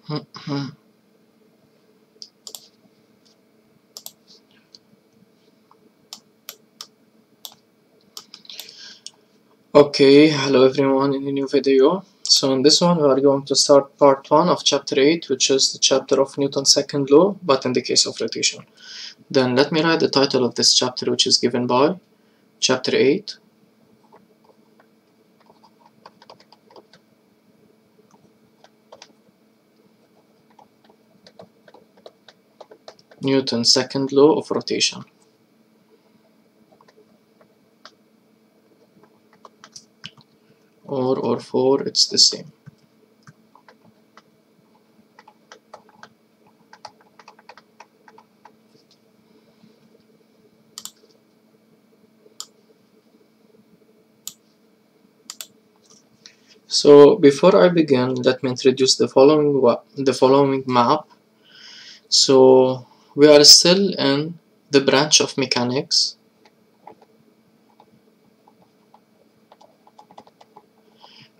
Okay, hello everyone in a new video. So in this one we are going to start part 1 of chapter 8, which is the chapter of Newton's second law, but in the case of rotation. Then let me write the title of this chapter, which is given by chapter 8. Newton's second law of rotation. Or for, it's the same. So before I begin, let me introduce the following map. So we are still in the branch of mechanics.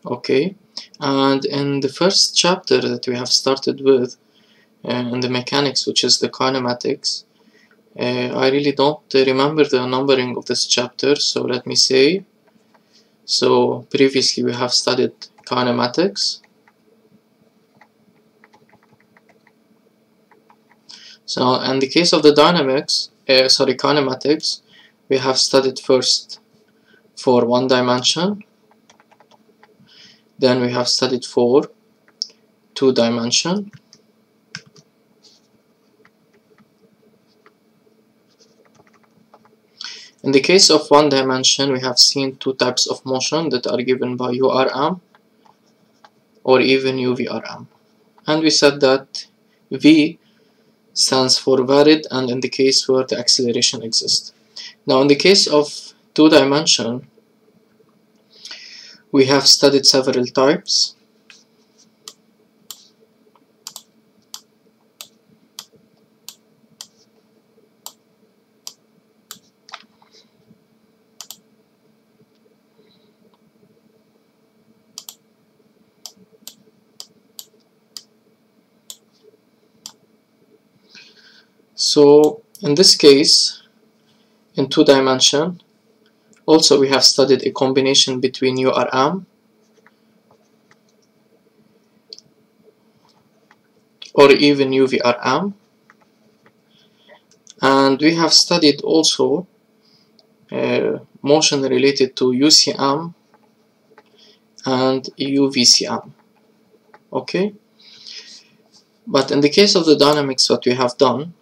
Okay, and in the first chapter that we have started with in the mechanics, which is the kinematics, I really don't remember the numbering of this chapter, so let me say. So previously we have studied kinematics. So in the case of the kinematics, we have studied first for one dimension, then we have studied for two dimension, in the case of one dimension, we have seen two types of motion that are given by URM or even UVRM. And we said that V stands for varied and in the case where the acceleration exists. Now in the case of two dimension, we have studied several types. So in this case, in two dimension, also we have studied a combination between URM or even UVRM, and we have studied also motion related to UCM and UVCM. Okay, but in the case of the dynamics, what we have done,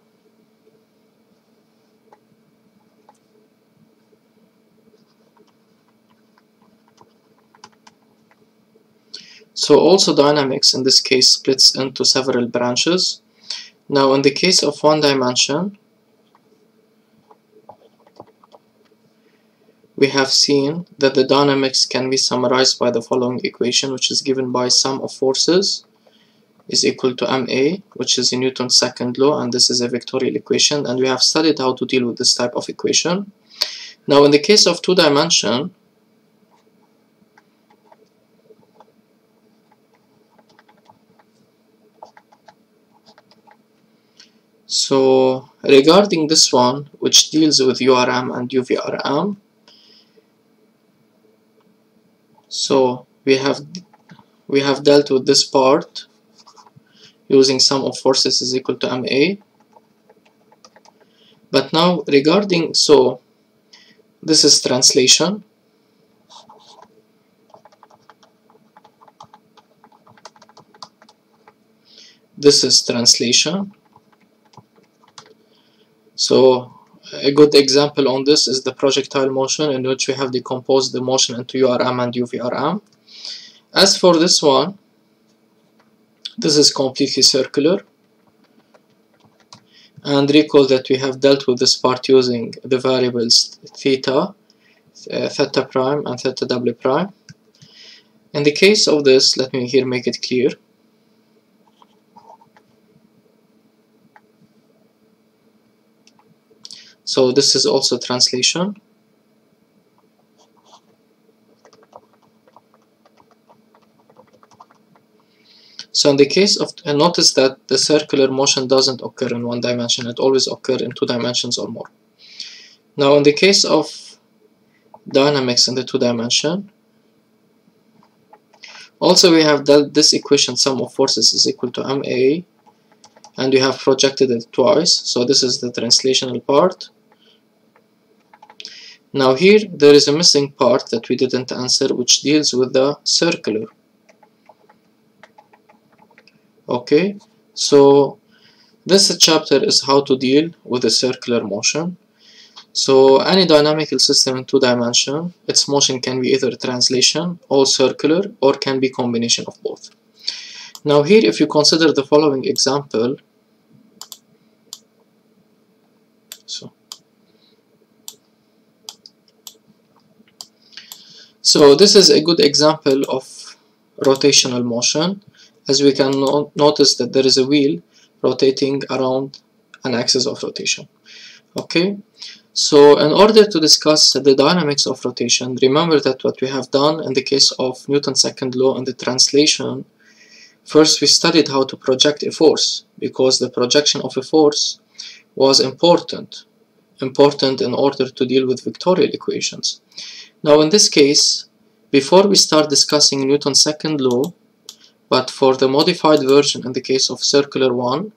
so also dynamics in this case splits into several branches. Now in the case of one dimension, we have seen that the dynamics can be summarized by the following equation, which is given by sum of forces is equal to ma, which is in Newton's second law, and this is a vectorial equation, and we have studied how to deal with this type of equation. Now in the case of two dimension, so regarding this one, which deals with URM and UVRM, so we have dealt with this part using sum of forces is equal to ma. But now regarding, so this is translation. This is translation. So a good example on this is the projectile motion, in which we have decomposed the motion into URM and UVRM. As for this one, this is completely circular. And recall that we have dealt with this part using the variables theta, theta prime and theta double prime. In the case of this, let me here make it clear. So this is also translation. So in the case of, notice that the circular motion doesn't occur in one dimension, it always occurs in 2 dimensions or more. Now in the case of dynamics in the 2 dimension, also we have this equation, sum of forces is equal to ma, and we have projected it twice, so this is the translational part. Now here there is a missing part that we didn't answer, which deals with the circular. Okay, so this chapter is how to deal with the circular motion. So any dynamical system in 2 dimensions, its motion can be either translation or circular, or can be combination of both. Now here, if you consider the following example, so this is a good example of rotational motion, as we can notice that there is a wheel rotating around an axis of rotation. Okay, so in order to discuss the dynamics of rotation, remember that what we have done in the case of Newton's second law and the translation, first we studied how to project a force, because the projection of a force was important in order to deal with vectorial equations. Now in this case, before we start discussing Newton's second law, but for the modified version in the case of circular one,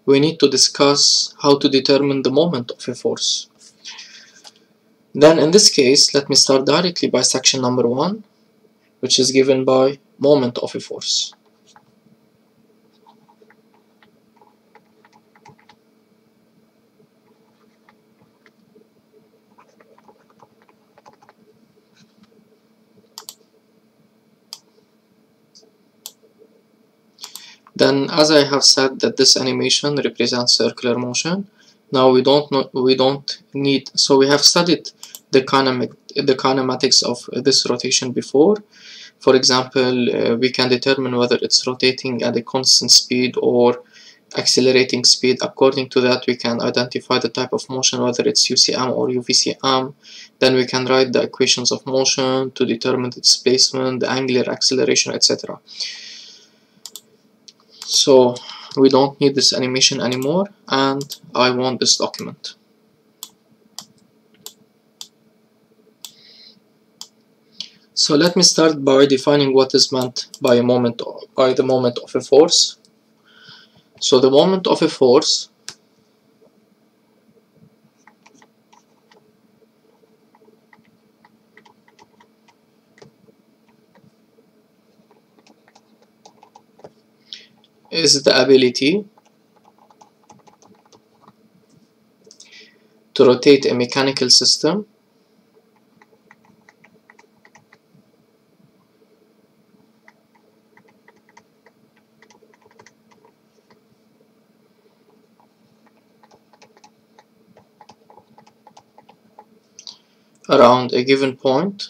we need to discuss how to determine the moment of a force. Then in this case, let me start directly by section number 1, which is given by moment of a force. Then, as I have said, that this animation represents circular motion. Now we don't need. So we have studied the kinematics of this rotation before. For example, we can determine whether it's rotating at a constant speed or accelerating speed. According to that, we can identify the type of motion, whether it's UCM or UVCM. Then we can write the equations of motion to determine the displacement, the angular acceleration, etc. So we don't need this animation anymore, and I want this document. So let me start by defining what is meant by the moment of a force. So the moment of a force is the ability to rotate a mechanical system around a given point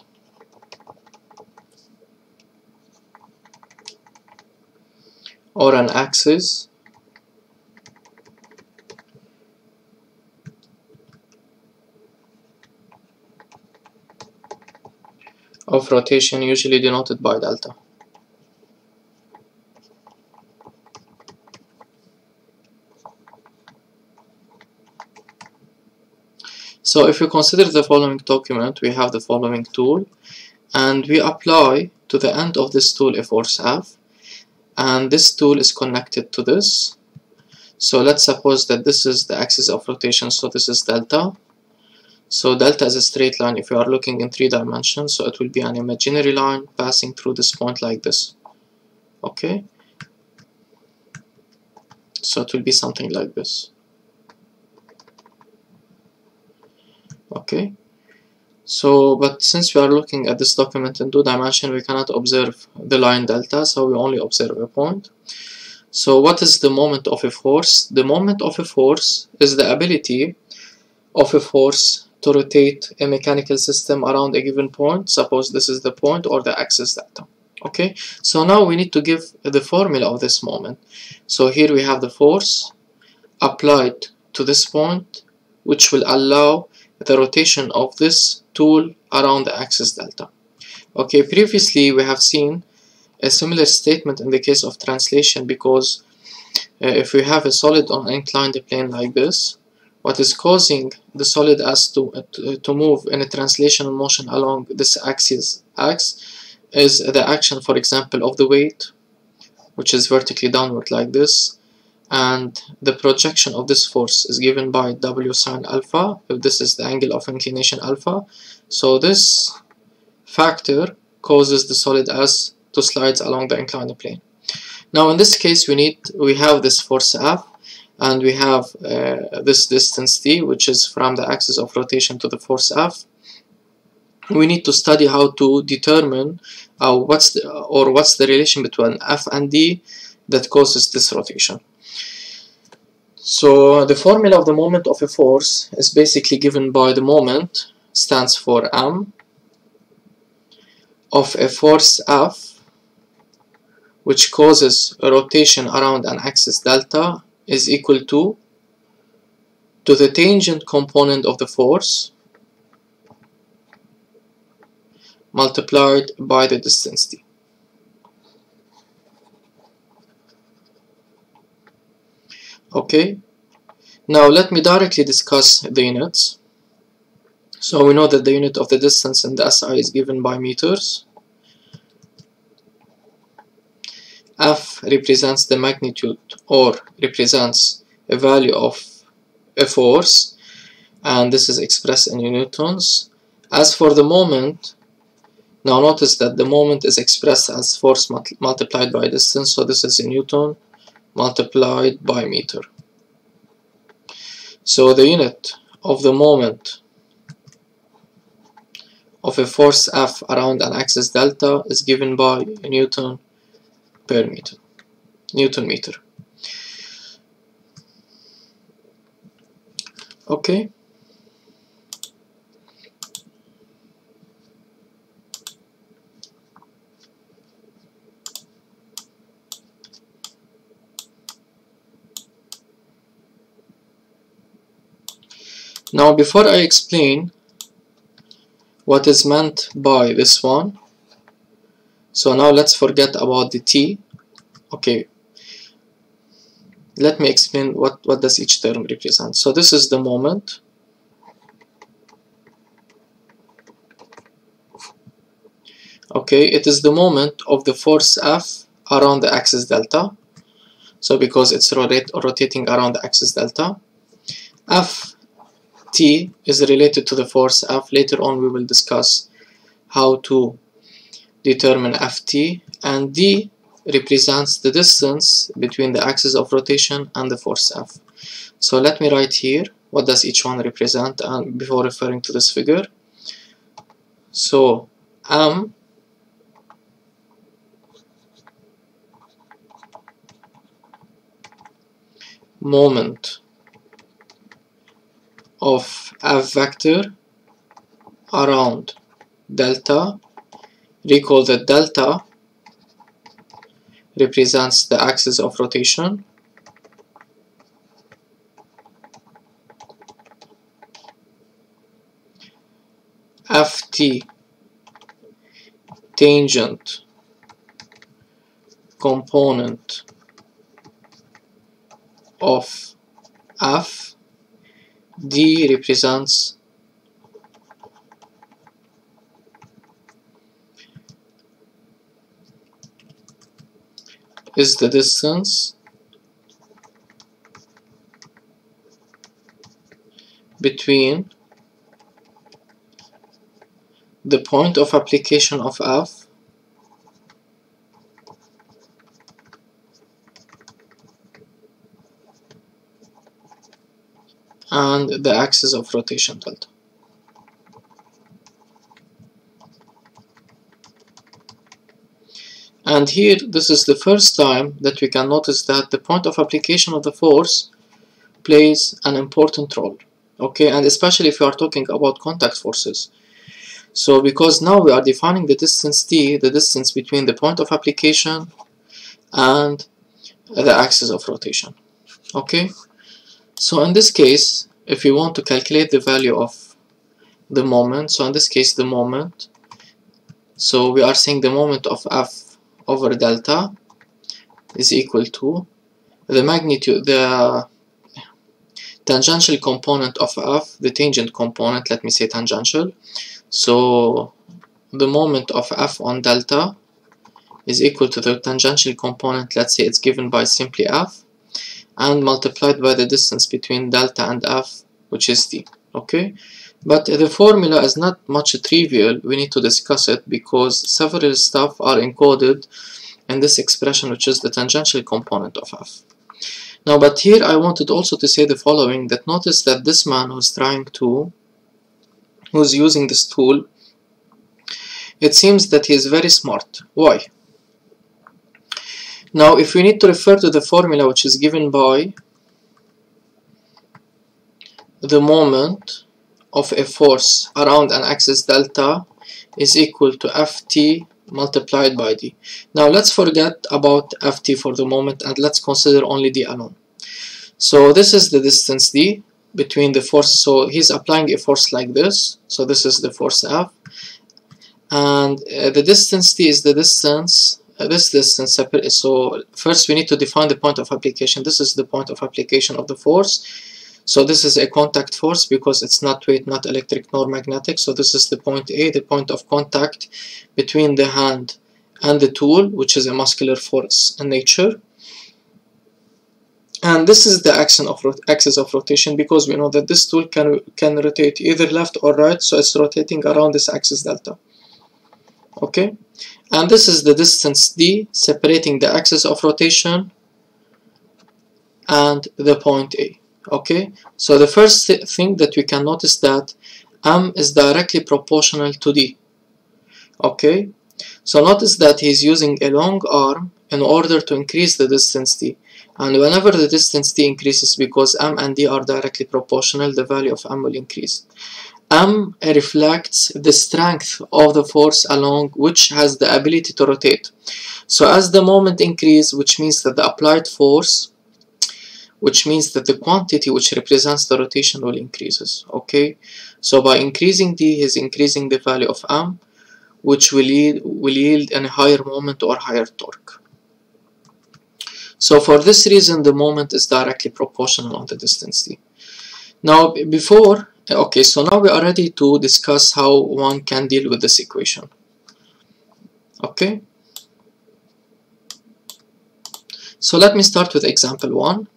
or an axis of rotation, usually denoted by delta. So if we consider the following document, we have the following tool, and we apply to the end of this tool a force F, and this tool is connected to this. So let's suppose that this is the axis of rotation, so this is delta. So delta is a straight line if you are looking in 3 dimensions, so it will be an imaginary line passing through this point like this. Okay, so it will be something like this. Okay, so but since we are looking at this document in 2 dimensions, we cannot observe the line delta, so we only observe a point. So what is the moment of a force? The moment of a force is the ability of a force to rotate a mechanical system around a given point. Suppose this is the point or the axis delta. Okay, so now we need to give the formula of this moment. So here we have the force applied to this point, which will allow the rotation of this tool around the axis delta. Okay, previously we have seen a similar statement in the case of translation, because if we have a solid on an inclined plane like this, what is causing the solid as to move in a translational motion along this axis is the action, for example, of the weight, which is vertically downward like this, and the projection of this force is given by W sine alpha, if this is the angle of inclination alpha. So this factor causes the solid as to slide along the inclined plane. Now in this case we have this force F, and we have this distance t, which is from the axis of rotation to the force F. We need to study how to determine what's the relation between F and D that causes this rotation. So the formula of the moment of a force is basically given by the moment, stands for m, of a force F, which causes a rotation around an axis delta, is equal to the tangent component of the force multiplied by the distance t. Okay, now let me directly discuss the units. So we know that the unit of the distance in the SI is given by meters. F represents the magnitude, or represents a value of a force, and this is expressed in newtons. As for the moment, now notice that the moment is expressed as force multiplied by distance, so this is in Newton multiplied by meter. So the unit of the moment of a force F around an axis delta is given by Newton per meter, Newton meter. Okay. Now before I explain what is meant by this one, so now let's forget about the t. Okay, let me explain what does each term represent. So this is the moment. Okay, it is the moment of the force F around the axis delta. So because it's rotating around the axis delta, F T is related to the force F. Later on we will discuss how to determine Ft, and D represents the distance between the axis of rotation and the force F. So let me write here what does each one represent, and before referring to this figure. So M moment of F vector around delta. Recall that delta represents the axis of rotation, Ft tangent component of F. D represents is the distance between the point of application of F and the axis of rotation delta. And here, this is the first time that we can notice that the point of application of the force plays an important role. Okay, and especially if you are talking about contact forces. So because now we are defining the distance t, the distance between the point of application and the axis of rotation. Okay, so in this case, if you want to calculate the value of the moment, so in this case the moment, so we are saying the moment of F over delta is equal to the magnitude, the tangential component of F, the tangent component, let me say tangential. So the moment of F on delta is equal to the tangential component, let's say it's given by simply F, and multiplied by the distance between delta and F, which is d. Okay, but the formula is not much trivial. We need to discuss it because several stuff are encoded in this expression, which is the tangential component of F. Now, but here I wanted also to say the following, that notice that this man who's using this tool, it seems that he is very smart. Why? Now, if we need to refer to the formula which is given by the moment of a force around an axis delta is equal to Ft multiplied by d. Now let's forget about Ft for the moment and let's consider only d alone. So this is the distance d between the force, so he's applying a force like this, so this is the force F, and the distance d is the distance, this distance separate. So first we need to define the point of application. This is the point of application of the force. So this is a contact force because it's not weight, not electric nor magnetic. So this is the point A, the point of contact between the hand and the tool, which is a muscular force in nature. And this is the axis of rotation, because we know that this tool can rotate either left or right, so it's rotating around this axis delta. Okay, and this is the distance d separating the axis of rotation and the point A. Okay, so the first thing that we can notice that m is directly proportional to d. Okay, so notice that he's using a long arm in order to increase the distance d, and whenever the distance d increases, because m and d are directly proportional, the value of m will increase. M reflects the strength of the force along which has the ability to rotate. So as the moment increases, which means that the applied force, which means that the quantity which represents the rotation will increases. Okay, so by increasing d, he is increasing the value of m, which will yield in a higher moment or higher torque. So for this reason, the moment is directly proportional on the distance d. Now okay, so now we are ready to discuss how one can deal with this equation. Okay, so let me start with example 1.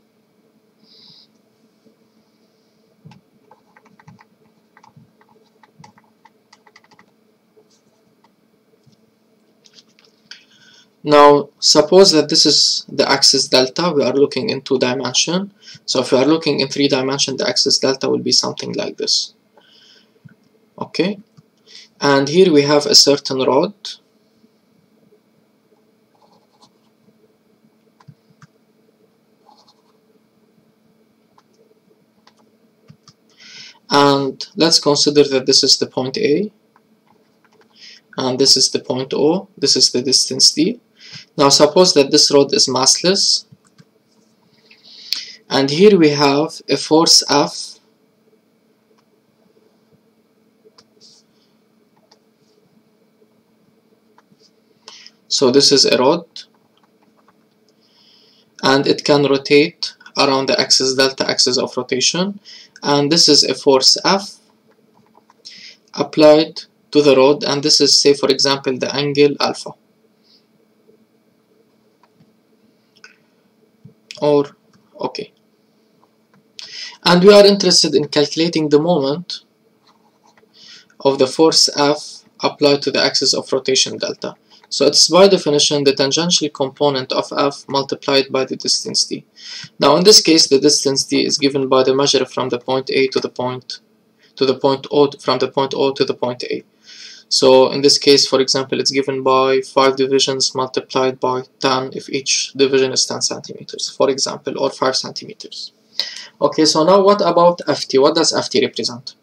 Now suppose that this is the axis delta. We are looking in 2 dimension. So if we are looking in 3 dimension, the axis delta will be something like this. Okay, and here we have a certain rod, and let's consider that this is the point A and this is the point O. This is the distance d. Now suppose that this rod is massless, and here we have a force F so this is a rod and it can rotate around the axis delta, axis of rotation, and this is a force F applied to the rod, and this is, say for example, the angle alpha. Okay, and we are interested in calculating the moment of the force F applied to the axis of rotation delta. So it's by definition the tangential component of F multiplied by the distance d. Now in this case, the distance d is given by the measure from the point A to the point O, from the point O to the point A. So in this case, for example, it's given by 5 divisions multiplied by 10 if each division is 10 centimeters, for example, or 5 centimeters. Okay, so now what about Ft? What does Ft represent?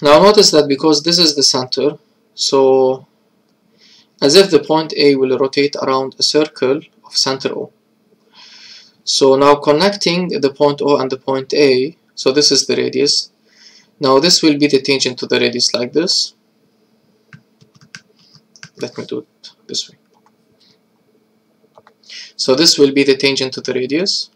Now notice that because this is the center, so as if the point A will rotate around a circle of center O. So now connecting the point O and the point A, so this is the radius, Now this will be the tangent to the radius like this. Let me do it this way. So this will be the tangent to the radius.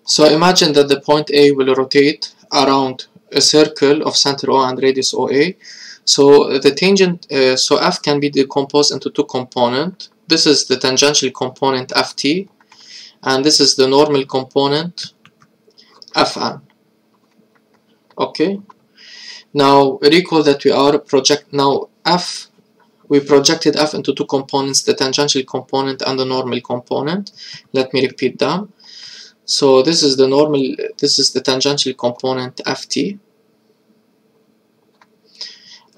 So imagine that the point A will rotate around a circle of center O and radius OA. So the tangent, so F can be decomposed into two components. This is the tangential component Ft, and this is the normal component Fn. Okay. Now recall that we projected F into two components, the tangential component and the normal component. Let me repeat them. So this is the tangential component Ft,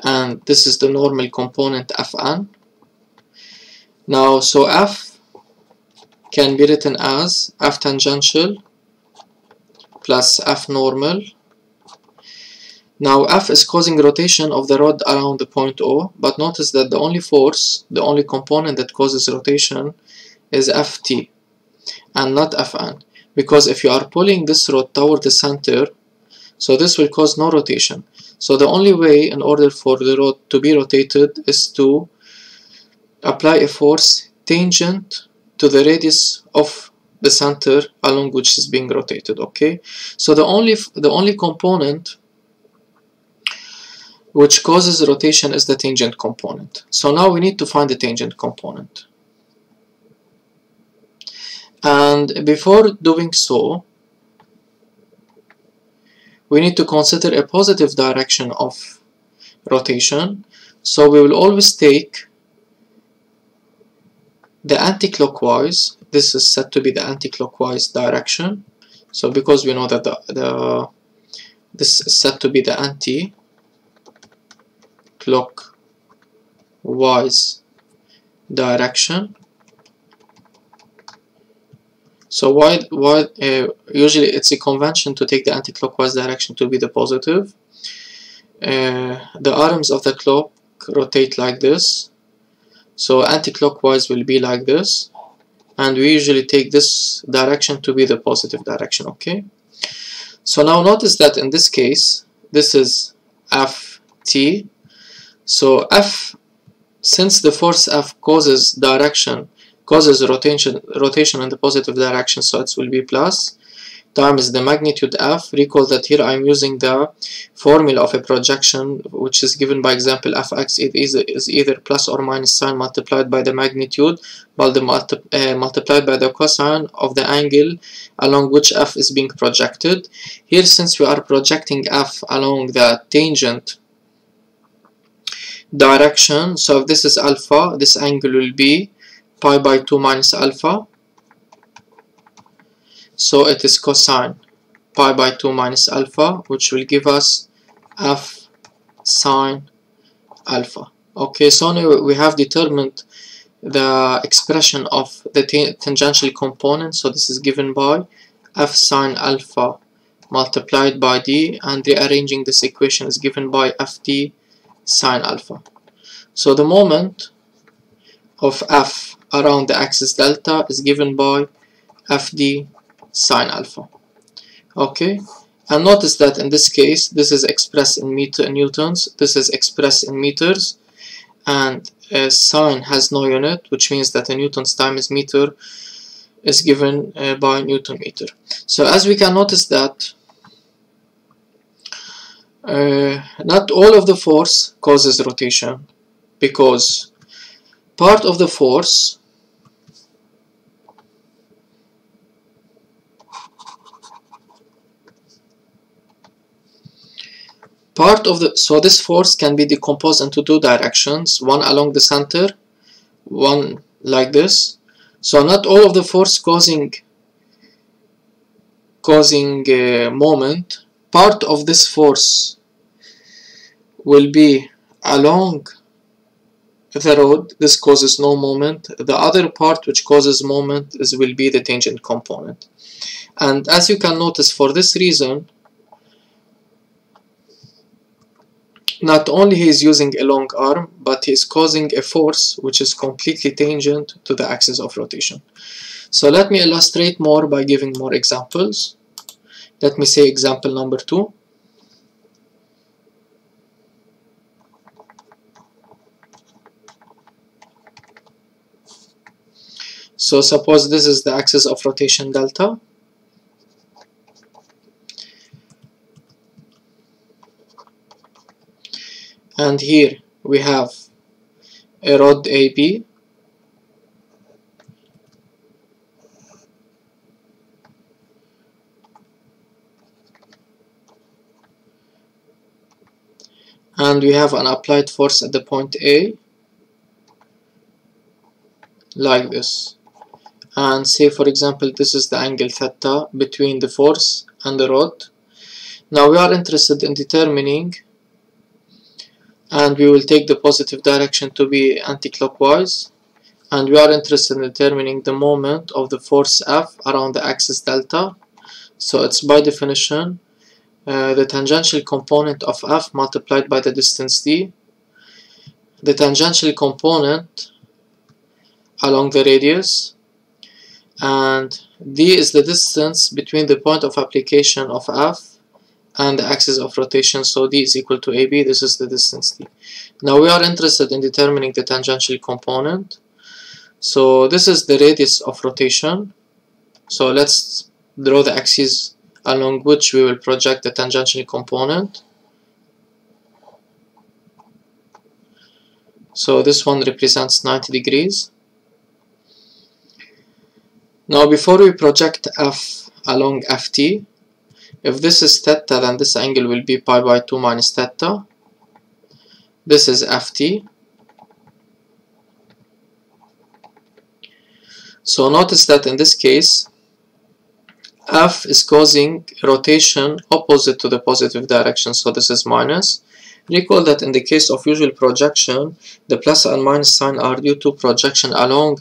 and this is the normal component Fn. Now, so F can be written as F tangential plus F normal. Now F is causing rotation of the rod around the point O, but notice that the only component that causes rotation is Ft and not Fn. Because if you are pulling this rod toward the center, so this will cause no rotation. So the only way in order for the rod to be rotated is to apply a force tangent to the radius of the center along which is being rotated. Okay, so the only component which causes rotation is the tangent component. So now we need to find the tangent component. And before doing so, we need to consider a positive direction of rotation. So we will always take the anti-clockwise. This is said to be the anti-clockwise direction. So because we know that this is said to be the anti-clockwise direction. So usually it's a convention to take the anti-clockwise direction to be the positive. The arms of the clock rotate like this. So anti-clockwise will be like this. And we usually take this direction to be the positive direction, okay? So now notice that in this case, this is Ft. So F, since the force F causes rotation in the positive direction, so it will be plus times the magnitude F. Recall that here I'm using the formula of a projection, which is given by example Fx is either plus or minus sine multiplied by the magnitude multiplied by the cosine of the angle along which F is being projected. Here, since we are projecting F along the tangent direction, so if this is alpha, this angle will be pi by 2 minus alpha, so it is cosine pi by 2 minus alpha, which will give us F sine alpha. Okay, so now we have determined the expression of the tangential component, so this is given by F sine alpha multiplied by D, and rearranging this equation is given by Ft sine alpha. So the moment of F around the axis delta is given by Fd sine alpha. Okay, and notice that in this case this is expressed in newtons, this is expressed in meters, and sine has no unit, which means that a newton's times meter is given by Newton meter. So as we can notice that not all of the force causes rotation, because part of the force so this force can be decomposed into two directions, one along the center, one like this. So not all of the force causing moment, part of this force will be along the rod, this causes no moment. The other part which causes moment will be the tangent component. And as you can notice, for this reason, not only he is using a long arm, but he is causing a force which is completely tangent to the axis of rotation. So let me illustrate more by giving more examples. Let me say example number 2. So suppose this is the axis of rotation delta. And here we have a rod AB. And we have an applied force at the point A, like this. And say for example this is the angle theta between the force and the rod. Now we are interested in determining, and we will take the positive direction to be anti-clockwise, and we are interested in determining the moment of the force F around the axis delta. So it's by definition the tangential component of F multiplied by the distance d. The tangential component along the radius, and d is the distance between the point of application of F and the axis of rotation, so d is equal to AB. This is the distance d. Now we are interested in determining the tangential component. So this is the radius of rotation. So let's draw the axis along which we will project the tangential component. So this one represents 90 degrees. Now before we project F along FT, if this is theta, then this angle will be pi by 2 minus theta. This is Ft. So notice that in this case, F is causing rotation opposite to the positive direction, so this is minus. Recall that in the case of usual projection, the plus and minus sign are due to projection along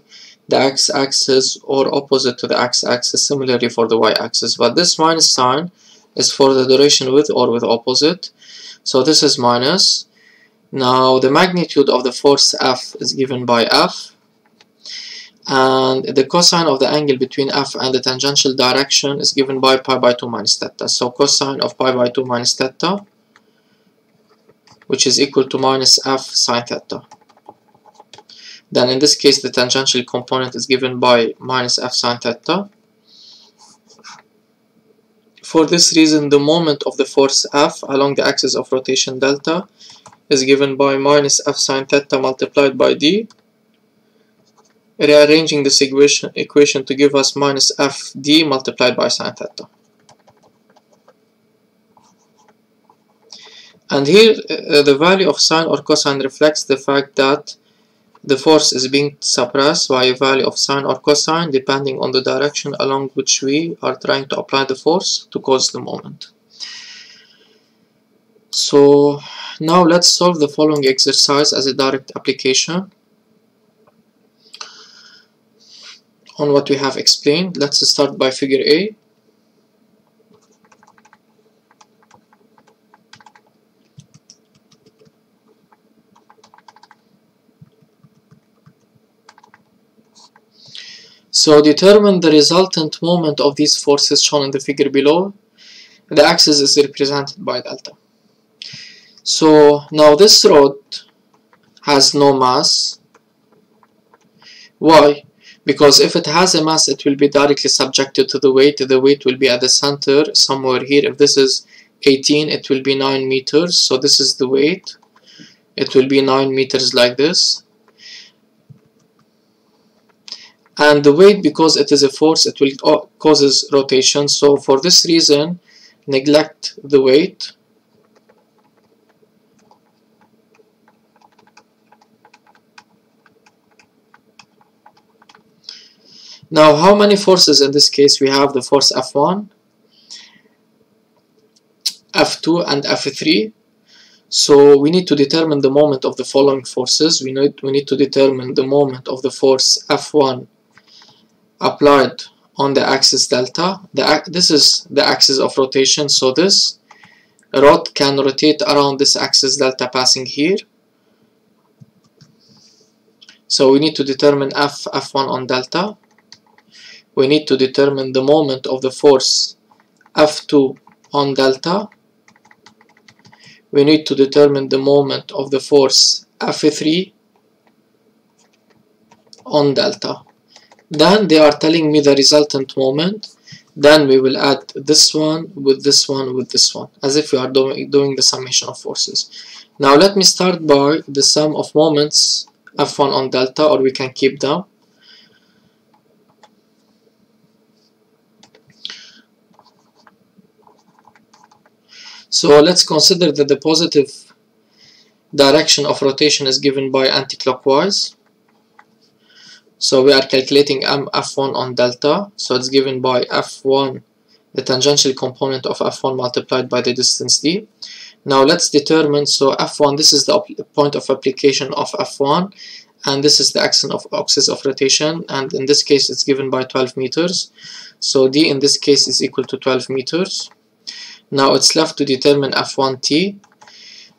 the x-axis or opposite to the x-axis, similarly for the y-axis. But this minus sign is for the duration with or with opposite, so this is minus. Now the magnitude of the force F is given by F, and the cosine of the angle between F and the tangential direction is given by pi by 2 minus theta. So cosine of pi by 2 minus theta, which is equal to minus F sine theta. Then in this case the tangential component is given by minus F sine theta. For this reason, the moment of the force F along the axis of rotation delta is given by minus F sine theta multiplied by d. Rearranging this equation to give us minus Fd multiplied by sine theta. And here the value of sine or cosine reflects the fact that the force is being suppressed by a value of sine or cosine depending on the direction along which we are trying to apply the force to cause the moment. So now let's solve the following exercise as a direct application on what we have explained. Let's start by figure A. So determine the resultant moment of these forces shown in the figure below. The axis is represented by delta. So now this rod has no mass. Why? Because if it has a mass, it will be directly subjected to the weight. The weight will be at the center somewhere here. If this is 18, it will be 9 meters. So this is the weight. It will be 9 meters like this. And the weight, because it is a force, it will causes rotation. So for this reason, neglect the weight. Now, how many forces in this case? We have the force F1, F2, and F3. So we need to determine the moment of the following forces. We need to determine the moment of the force F1 applied on the axis delta. This is the axis of rotation, so this rod can rotate around this axis delta passing here. So we need to determine F1 on delta. We need to determine the moment of the force F2 on delta. We need to determine the moment of the force F3 on delta. Then they are telling me the resultant moment. Then we will add this one with this one with this one, as if we are doing the summation of forces. Now let me start by the sum of moments F1 on delta, or we can keep them. So let's consider that the positive direction of rotation is given by anticlockwise. So we are calculating F1 on delta. So it's given by F1, the tangential component of F1 multiplied by the distance d. Now let's determine, so F1, this is the point of application of F1, and this is the axis of rotation, and in this case it's given by 12 meters. So d in this case is equal to 12 meters. Now it's left to determine F1t.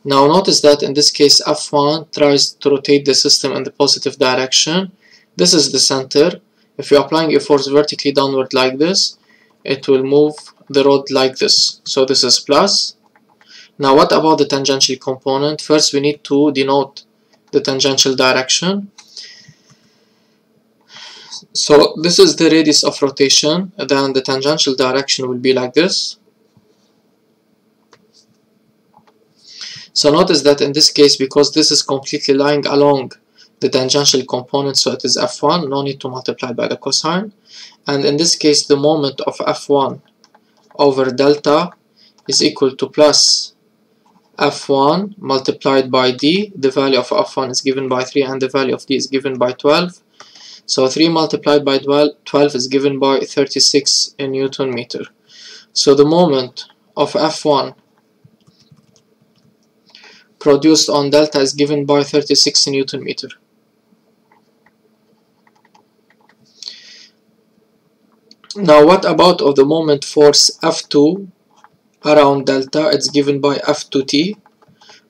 Now notice that in this case F1 tries to rotate the system in the positive direction. This is the center. If you're applying a force vertically downward like this, it will move the rod like this. So this is plus. Now what about the tangential component? First we need to denote the tangential direction. So this is the radius of rotation, and then the tangential direction will be like this. So notice that in this case, because this is completely lying along the tangential component, so it is F1, no need to multiply by the cosine. And in this case, the moment of F1 over delta is equal to plus F1 multiplied by d. The value of F1 is given by 3 and the value of d is given by 12. So 3 multiplied by 12 is given by 36 in Newton meter. So the moment of F1 produced on delta is given by 36 Newton meter. Now what about of the moment force F2 around delta? It's given by F2t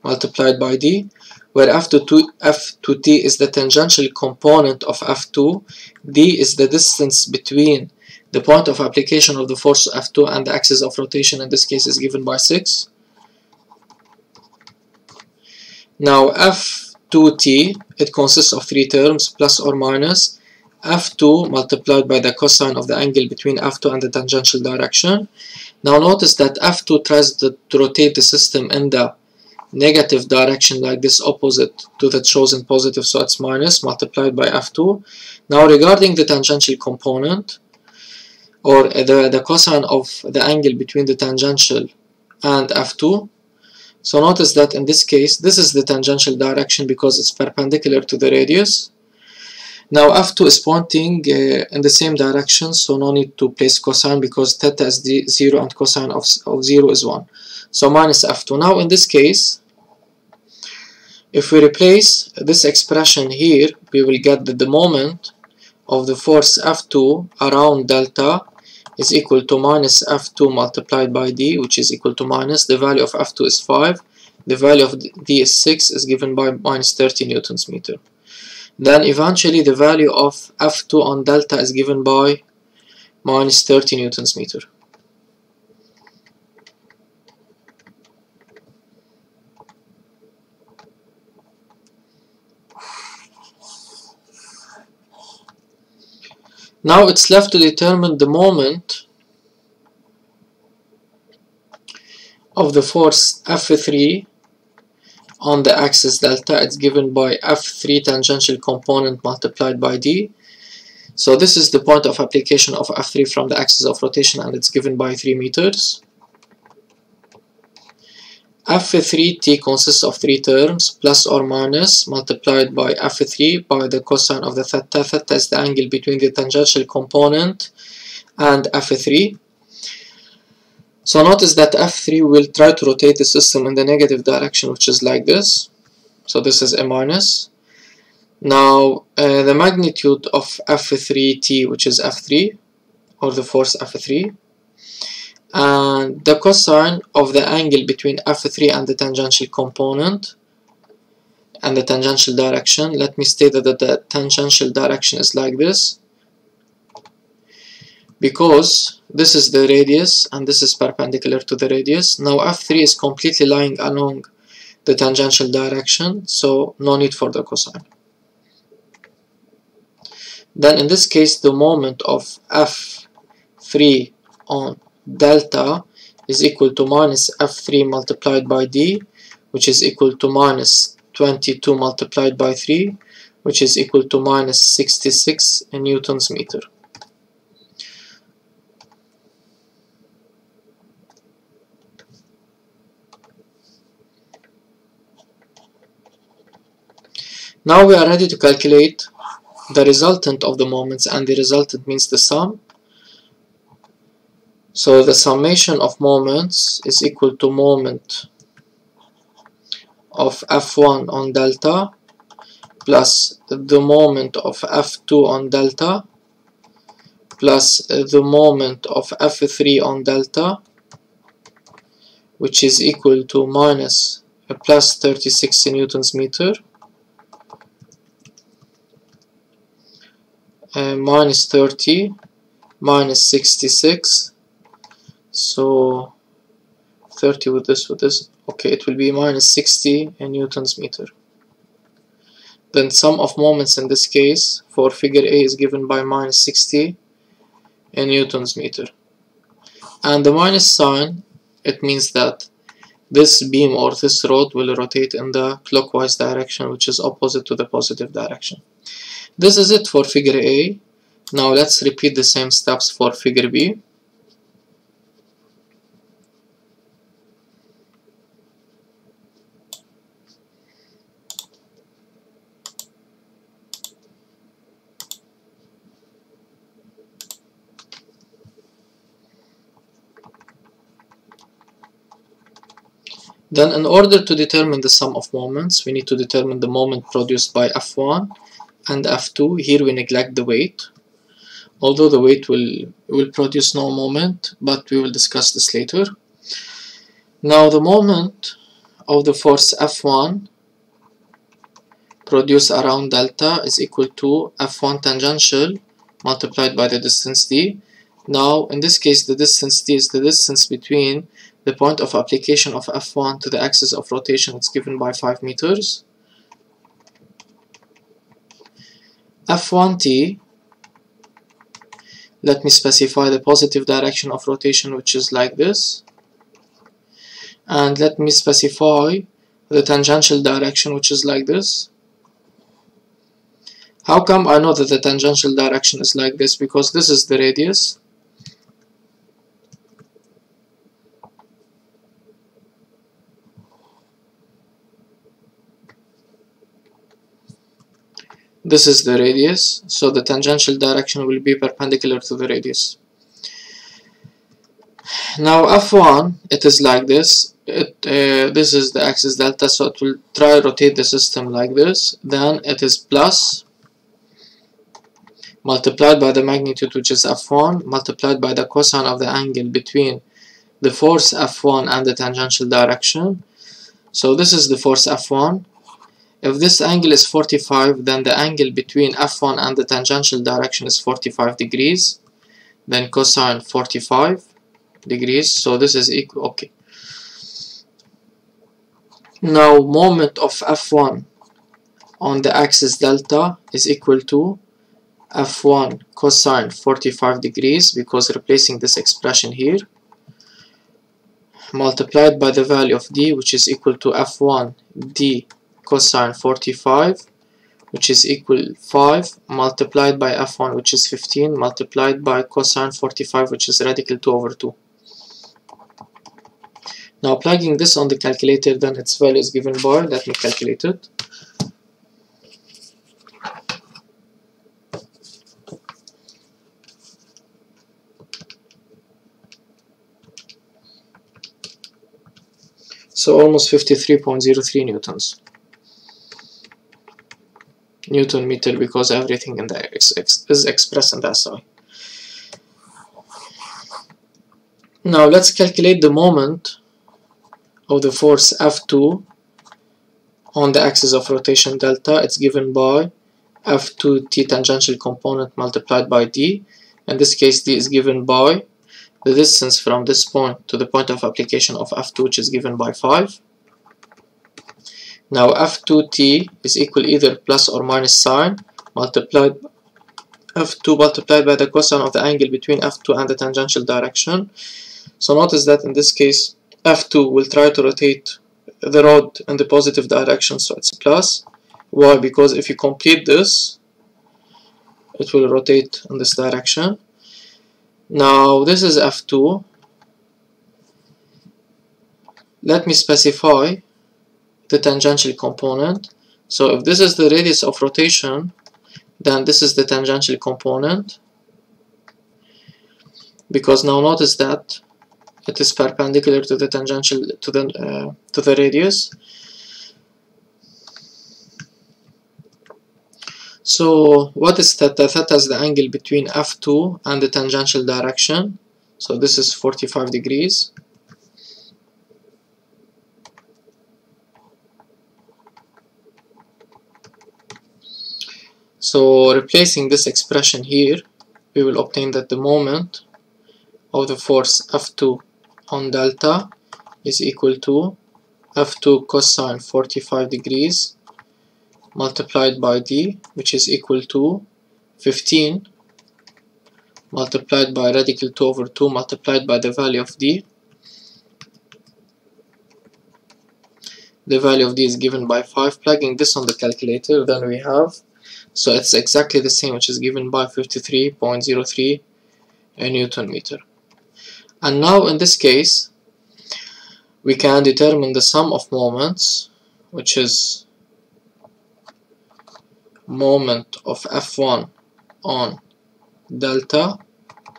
multiplied by d, where F2t is the tangential component of F2, d is the distance between the point of application of the force F2 and the axis of rotation, in this case is given by 6. Now F2t, it consists of 3 terms, plus or minus F2 multiplied by the cosine of the angle between F2 and the tangential direction. Now notice that F2 tries to rotate the system in the negative direction like this, opposite to the chosen positive, so it's minus multiplied by F2. Now regarding the tangential component, or the cosine of the angle between the tangential and F2, so notice that in this case, this is the tangential direction because it's perpendicular to the radius. Now F2 is pointing in the same direction, so no need to place cosine because theta is 0 and cosine of 0 is 1. So minus F2. Now in this case, if we replace this expression here, we will get that the moment of the force F2 around delta is equal to minus F2 multiplied by d, which is equal to minus, the value of F2 is 5, the value of d is 6, is given by minus 30 newtons meter. Then eventually the value of F2 on delta is given by minus 30 newtons meter. Now it's left to determine the moment of the force F3 on the axis delta. It's given by F3 tangential component multiplied by d. So this is the point of application of F3 from the axis of rotation, and it's given by 3 meters. F3t consists of 3 terms, plus or minus multiplied by F3 by the cosine of the theta. Theta is the angle between the tangential component and F3. So notice that F3 will try to rotate the system in the negative direction, which is like this. So this is a minus. Now the magnitude of F3t, which is F3, or the force F3, and the cosine of the angle between F3 and the tangential component and the tangential direction. Let me state that the tangential direction is like this, because this is the radius and this is perpendicular to the radius. Now F3 is completely lying along the tangential direction, so no need for the cosine. Then in this case, the moment of F3 on delta is equal to minus F3 multiplied by D, which is equal to minus 22 multiplied by 3, which is equal to minus 66 newtons meter. Now we are ready to calculate the resultant of the moments, and the resultant means the sum. So the summation of moments is equal to moment of F1 on delta plus the moment of F2 on delta plus the moment of F3 on delta, which is equal to minus plus 36 newtons meter, minus 30 minus 66, so 30 with this, okay, it will be minus 60 newtons meter. Then sum of moments in this case for figure A is given by minus 60 newtons meter, and the minus sign, it means that this beam or this rod will rotate in the clockwise direction, which is opposite to the positive direction. This is it for figure A. Now let's repeat the same steps for figure B. Then in order to determine the sum of moments, we need to determine the moment produced by F1 and F2. Here we neglect the weight, although the weight will produce no moment, but we will discuss this later. Now the moment of the force F1 produced around delta is equal to F1 tangential multiplied by the distance d. Now in this case, the distance d is the distance between the point of application of F1 to the axis of rotation. It's given by 5 meters. F1t, let me specify the positive direction of rotation, which is like this, and let me specify the tangential direction, which is like this. How come I know that the tangential direction is like this? Because this is the radius, this is the radius, so the tangential direction will be perpendicular to the radius. Now F1, it is like this. This is the axis delta, so it will try to rotate the system like this. Then it is plus multiplied by the magnitude, which is F1, multiplied by the cosine of the angle between the force F1 and the tangential direction. So this is the force F1. If this angle is 45, then the angle between F1 and the tangential direction is 45 degrees. Then cosine 45 degrees, so this is equal, okay. Now moment of F1 on the axis delta is equal to F1 cosine 45 degrees, because replacing this expression here, multiplied by the value of d, which is equal to F1 d cosine 45, which is equal 5, multiplied by F1, which is 15, multiplied by cosine 45, which is radical 2 over 2. Now plugging this on the calculator, then its value is given by, let me calculate it. So almost 53.03 newtons. Newton meter, because everything in there is expressed in the SI. Now let's calculate the moment of the force F2 on the axis of rotation delta. It's given by F2t tangential component multiplied by d. In this case, d is given by the distance from this point to the point of application of F2, which is given by 5. Now F2t is equal either plus or minus sine multiplied F2 multiplied by the cosine of the angle between F2 and the tangential direction. So notice that in this case F2 will try to rotate the rod in the positive direction, so it's plus. Why? Because if you complete this, it will rotate in this direction. Now this is F2. Let me specify the tangential component. So if this is the radius of rotation, then this is the tangential component, because now notice that it is perpendicular to the tangential to the radius. So what is theta? Theta is the angle between F2 and the tangential direction. So this is 45 degrees. So replacing this expression here, we will obtain that the moment of the force F2 on delta is equal to F2 cosine 45 degrees multiplied by d, which is equal to 15 multiplied by radical 2 over 2 multiplied by the value of d. The value of d is given by 5. Plugging this on the calculator, then we have, so it's exactly the same, which is given by 53.03 Newton meter. And now in this case, we can determine the sum of moments, which is moment of F1 on delta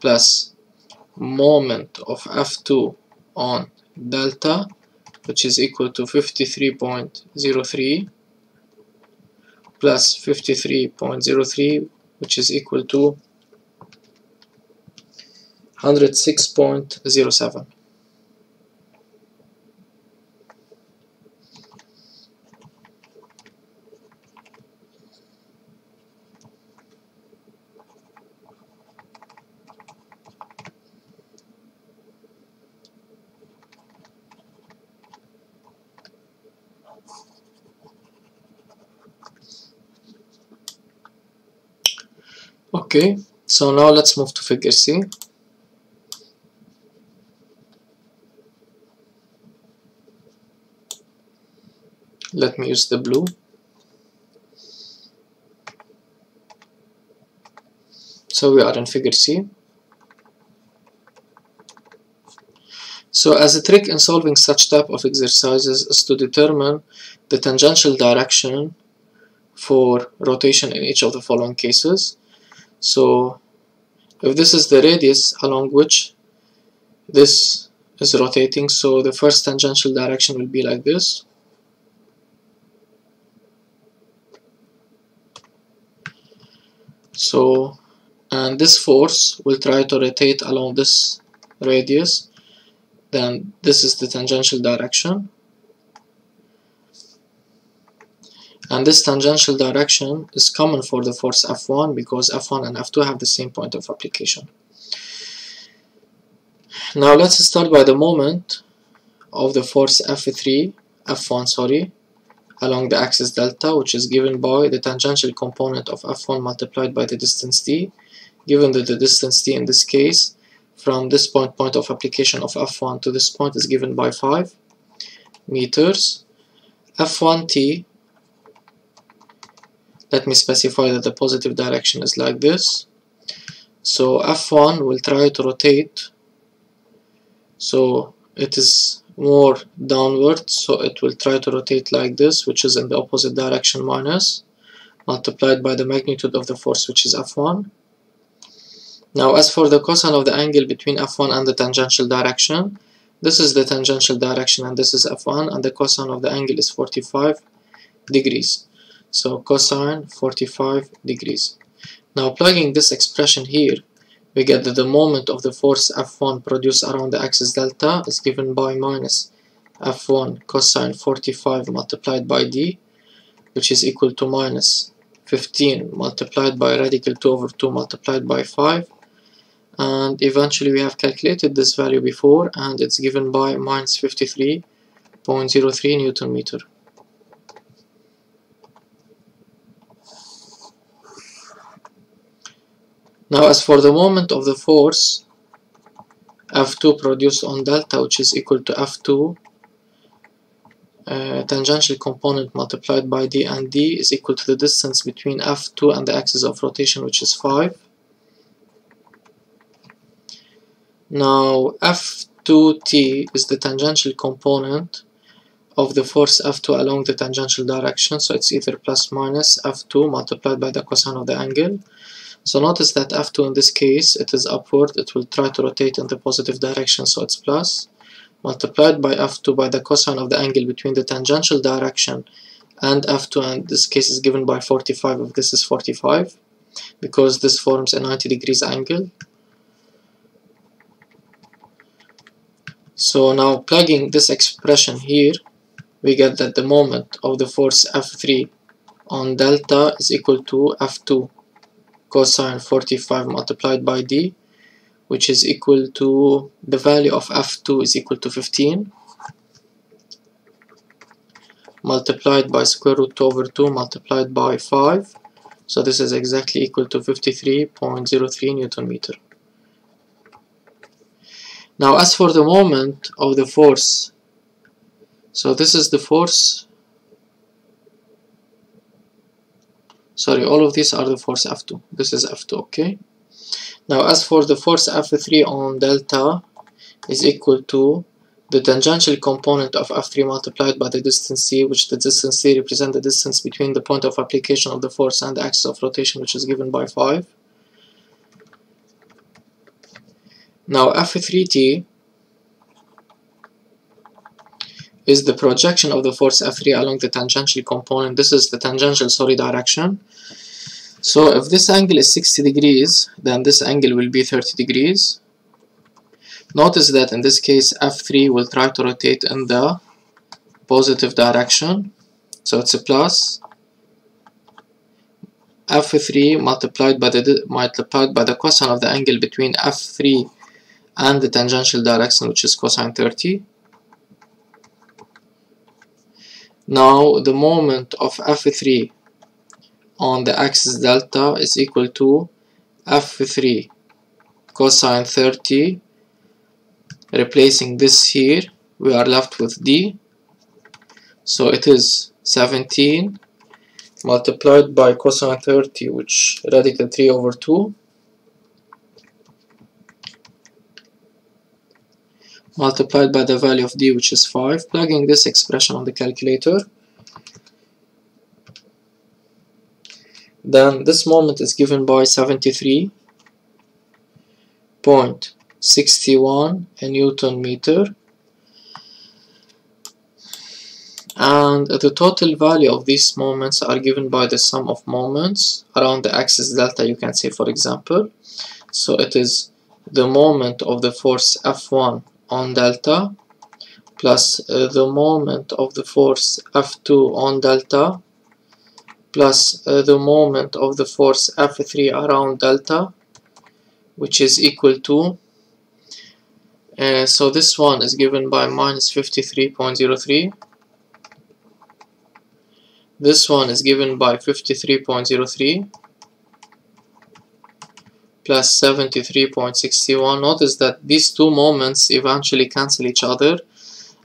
plus moment of F2 on delta, which is equal to 53.03 plus 53.03, which is equal to 106.07. Okay, so now let's move to figure C. Let me use the blue. So we are in figure C. So as a trick in solving such type of exercises is to determine the tangential direction for rotation in each of the following cases. So if this is the radius along which this is rotating, so the first tangential direction will be like this. So, and this force will try to rotate along this radius, then this is the tangential direction. And this tangential direction is common for the force F1 because F1 and F2 have the same point of application. Now let's start by the moment of the force F1 along the axis delta, which is given by the tangential component of F1 multiplied by the distance d, given that the distance d in this case from this point of application of F1 to this point is given by 5 meters. F1t, let me specify that the positive direction is like this. So F1 will try to rotate, so it is more downward, so it will try to rotate like this, which is in the opposite direction minus, multiplied by the magnitude of the force, which is F1. Now as for the cosine of the angle between F1 and the tangential direction, This is the tangential direction and this is f1, and the cosine of the angle is 45 degrees. So cosine 45 degrees. Now plugging this expression here, we get that the moment of the force F1 produced around the axis delta is given by minus F1 cosine 45 multiplied by D, which is equal to minus 15 multiplied by radical 2 over 2 multiplied by 5. And eventually we have calculated this value before, and it's given by minus 53.03 Newton meter. Now as for the moment of the force F2 produced on delta, which is equal to F2 tangential component multiplied by D, and D is equal to the distance between F2 and the axis of rotation, which is 5. Now F2t is the tangential component of the force F2 along the tangential direction, so it's either plus minus F2 multiplied by the cosine of the angle. So notice that F2 in this case, it is upward, it will try to rotate in the positive direction, so it's plus, multiplied by F2 by the cosine of the angle between the tangential direction and F2, and this case is given by 45 if this is 45, because this forms a 90 degrees angle. So now plugging this expression here, we get that the moment of the force F3 on delta is equal to F2 cosine 45 multiplied by D, which is equal to, the value of F2 is equal to 15 multiplied by square root 2 over 2 multiplied by 5. So this is exactly equal to 53.03 Newton meter. Now as for the moment of the force, so this is the force, sorry, all of these are the force F2, this is F2, okay? Now as for the force F3 on delta is equal to the tangential component of F3 multiplied by the distance C, which the distance C represents the distance between the point of application of the force and the axis of rotation, which is given by 5. Now F3t is the projection of the force F3 along the tangential component. This is the tangential, direction. So if this angle is 60 degrees, then this angle will be 30 degrees. Notice that in this case F3 will try to rotate in the positive direction, so it's a plus. F3 multiplied by the cosine of the angle between F3 and the tangential direction, which is cosine 30. Now the moment of F3 on the axis delta is equal to F3 cosine 30. Replacing this here, we are left with D. So it is 17 multiplied by cosine 30, which radical 3 over 2, multiplied by the value of D, which is 5. Plugging this expression on the calculator, then this moment is given by 73.61 Newton meter, and the total value of these moments are given by the sum of moments around the axis delta, you can say, for example. So it is the moment of the force F1 on delta plus the moment of the force F2 on delta plus the moment of the force F3 around delta, which is equal to, so this one is given by minus 53.03, this one is given by 53.03 plus 73.61. Notice that these two moments eventually cancel each other,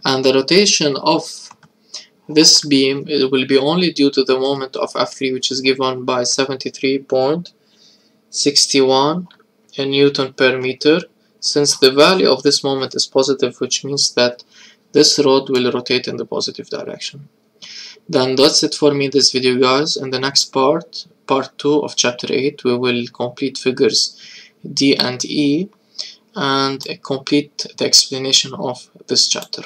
and the rotation of this beam will be only due to the moment of F3, which is given by 73.61 Newton per meter, since the value of this moment is positive, which means that this rod will rotate in the positive direction. Then that's it for me in this video, guys. In the next part 2 of chapter 8, we will complete figures D and E, and complete the explanation of this chapter.